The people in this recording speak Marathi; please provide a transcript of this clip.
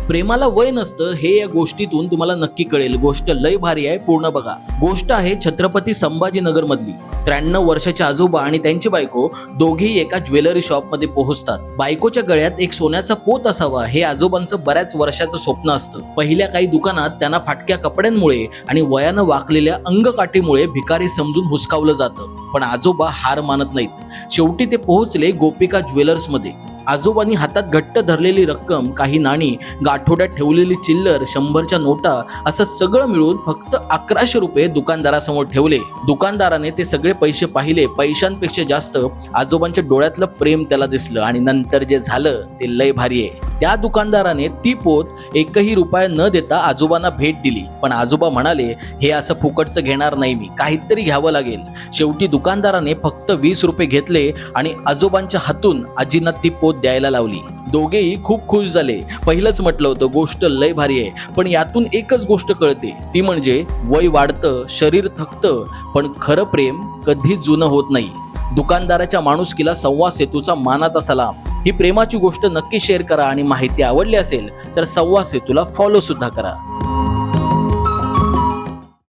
प्रेमाला वय नसतं हे या गोष्टीतून तुम्हाला नक्की कळेल. गोष्ट लय भारी आहे, पूर्ण बघा. गोष्ट आहे छत्रपती संभाजीनगर मधली. 93 वर्षाचे आजोबा आणि त्यांची बायको दोघेही एका ज्वेलरी शॉप मध्ये पोहोचतात. बायकोच्या गळ्यात एक सोन्याचा पोत असावा हे आजोबांचं बऱ्याच वर्षाचं स्वप्न असतं. पहिल्या काही दुकानात त्यांना फाटक्या कपड्यांमुळे आणि वयानं वाकलेल्या अंगकाठीमुळे भिकारी समजून हुसकावलं जातं. पण आजोबा हार मानत नाहीत. शेवटी ते पोहोचले गोपिका ज्वेलर्स मध्ये. आजोबांनी हातात घट्ट धरलेली रक्कम, काही नाणी, गाठोड्यात ठेवलेली चिल्लर, 100च्या नोटा असं सगळं मिळून फक्त 1100 रुपये दुकानदारासमोर ठेवले. दुकानदाराने ते सगळे पैसे पाहिले. पैशांपेक्षा जास्त आजोबांच्या डोळ्यातलं प्रेम त्याला दिसलं आणि नंतर जे झालं ते लय भारी आहे. त्या दुकानदाराने ती पोत एकही रुपया न देता आजोबांना भेट दिली. पण आजोबा म्हणाले, हे असं फुकटचं घेणार नाही मी, काहीतरी घ्यावं लागेल. शेवटी दुकानदाराने फक्त 20 रुपये घेतले आणि आजोबांच्या हातून आजींना ती पोत द्यायला लावली. दोघेही खूप खुश झाले. पहिलंच म्हटलं होतं गोष्ट लय भारी आहे. पण यातून एकच गोष्ट कळते, ती म्हणजे वय वाढतं, शरीर थकतं, पण खरं प्रेम कधीच जुनं होत नाही. दुकानदाराच्या माणुसकीला संवाद सेतूचा मानाचा सलाम. ही प्रेमाची गोष्ट नक्की शेअर करा आणि माहिती आवडली असेल तर संवाद सेतूला फॉलो सुद्धा करा.